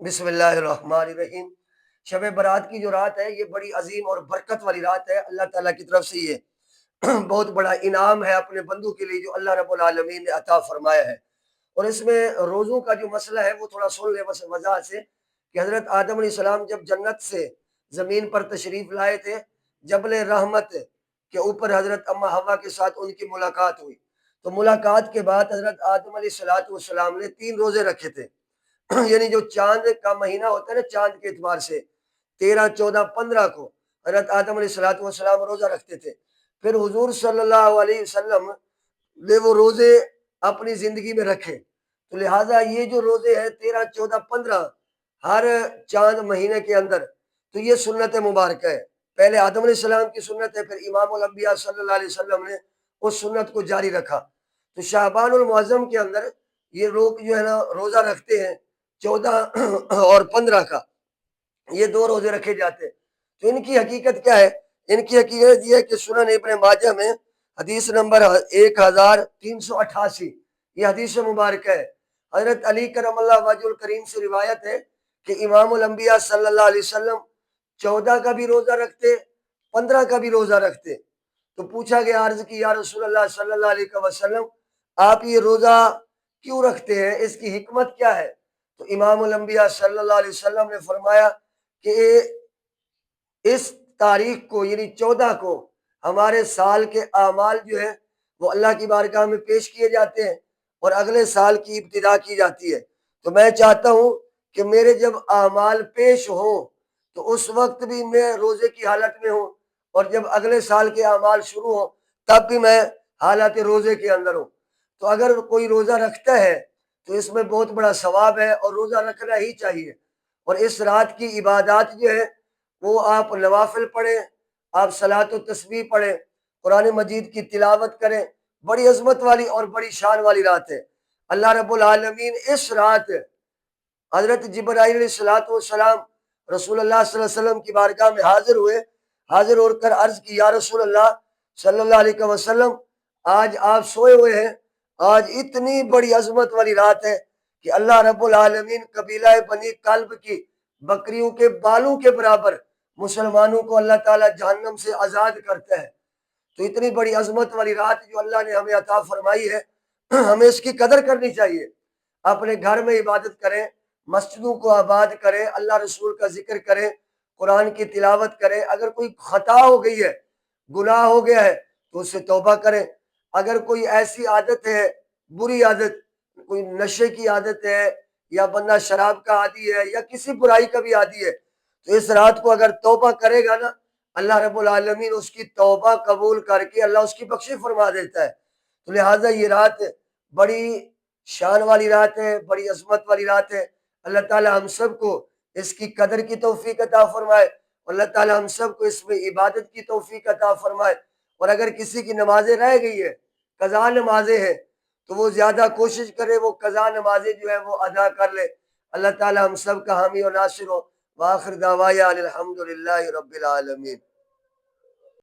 بسم اللہ الرحمن الرحیم۔ شب برات کی جو رات ہے یہ بڑی عظیم اور برکت والی رات ہے۔ اللہ تعالیٰ کی طرف سے یہ بہت بڑا انعام ہے اپنے بندوں کے لیے جو اللہ رب العالمین نے عطا فرمایا ہے۔ اور اس میں روزوں کا جو مسئلہ ہے وہ تھوڑا سن لے بس وضاحت سے، کہ حضرت آدم علیہ السلام جب جنت سے زمین پر تشریف لائے تھے، جبل رحمت کے اوپر حضرت اما حوا کے ساتھ ان کی ملاقات ہوئی، تو ملاقات کے بعد حضرت آدم علیہ السلام نے 3 روزے رکھے تھے۔ یعنی جو چاند کا مہینہ ہوتا ہے نا، چاند کے اعتبار سے 13 14 15 کو حضرت آدم علیہ السلام روزہ رکھتے تھے۔ پھر حضور صلی اللہ علیہ وسلم نے وہ روزے اپنی زندگی میں رکھے، تو لہٰذا یہ جو روزے ہیں 13 14 15 ہر چاند مہینے کے اندر، تو یہ سنت مبارکہ ہے۔ پہلے آدم علیہ السلام کی سنت ہے، پھر امام الانبیاء صلی اللہ علیہ وسلم نے اس سنت کو جاری رکھا۔ تو شعبان المعظم کے اندر یہ لوگ جو ہے نا روزہ رکھتے ہیں 14 اور 15 کا، یہ 2 روزے رکھے جاتے ہیں۔ تو ان کی حقیقت کیا ہے؟ ان کی حقیقت یہ ہے کہ سنن ابن ماجہ میں حدیث نمبر 1388 یہ حدیث مبارکہ ہے۔ حضرت علی کرم اللہ وجہ الکریم سے روایت ہے کہ امام الانبیاء صلی اللہ علیہ وسلم 14 کا بھی روزہ رکھتے، 15 کا بھی روزہ رکھتے۔ تو پوچھا گیا، عرض کی یا رسول اللہ صلی اللہ علیہ وسلم، آپ یہ روزہ کیوں رکھتے ہیں، اس کی حکمت کیا ہے؟ تو امام الانبیاء صلی اللہ علیہ وسلم نے فرمایا کہ اس تاریخ کو یعنی 14 کو ہمارے سال کے اعمال جو ہے وہ اللہ کی بارگاہ میں پیش کیے جاتے ہیں اور اگلے سال کی ابتدا کی جاتی ہے۔ تو میں چاہتا ہوں کہ میرے جب اعمال پیش ہوں تو اس وقت بھی میں روزے کی حالت میں ہوں، اور جب اگلے سال کے اعمال شروع ہوں تب بھی میں حالت روزے کے اندر ہوں۔ تو اگر کوئی روزہ رکھتا ہے تو اس میں بہت بڑا ثواب ہے اور روزہ رکھنا ہی چاہیے۔ اور اس رات کی عبادات جو ہے وہ آپ نوافل پڑھیں، آپ صلاۃ و تسبیح پڑھیں، قرآن مجید کی تلاوت کریں۔ بڑی عظمت والی اور بڑی شان والی رات ہے۔ اللہ رب العالمین اس رات حضرت جبرائیل علیہ السلام رسول اللہ صلی اللہ علیہ وسلم کی بارگاہ میں حاضر ہوئے، حاضر ہو کر عرض کی، یا رسول اللہ صلی اللہ علیہ وسلم، آج آپ سوئے ہوئے ہیں، آج اتنی بڑی عظمت والی رات ہے کہ اللہ رب العالمین قبیلہ بنی کلب کی بکریوں کے بالوں کے برابر مسلمانوں کو اللہ تعالیٰ جہنم سے آزاد کرتا ہے۔ تو اتنی بڑی عظمت والی رات جو اللہ نے ہمیں عطا فرمائی ہے، ہمیں اس کی قدر کرنی چاہیے۔ اپنے گھر میں عبادت کریں، مسجدوں کو آباد کریں، اللہ رسول کا ذکر کریں، قرآن کی تلاوت کریں۔ اگر کوئی خطا ہو گئی ہے، گناہ ہو گیا ہے تو اس سے توبہ کریں۔ اگر کوئی ایسی عادت ہے، بری عادت، کوئی نشے کی عادت ہے، یا بندہ شراب کا عادی ہے، یا کسی برائی کا بھی عادی ہے، تو اس رات کو اگر توبہ کرے گا نا، اللہ رب العالمین اس کی توبہ قبول کر کے اللہ اس کی بخشش فرما دیتا ہے۔ تو لہٰذا یہ رات بڑی شان والی رات ہے، بڑی عظمت والی رات ہے۔ اللہ تعالی ہم سب کو اس کی قدر کی توفیق عطا فرمائے، اللہ تعالی ہم سب کو اس میں عبادت کی توفیق عطا فرمائے۔ اور اگر کسی کی نمازیں رہ گئی ہے، قضا نمازیں ہیں، تو وہ زیادہ کوشش کرے وہ قضا نمازیں جو ہے وہ ادا کر لے۔ اللہ تعالی ہم سب کا حامی و ناصر ہو۔ وآخر دعوایا الحمدللہ رب العالمین۔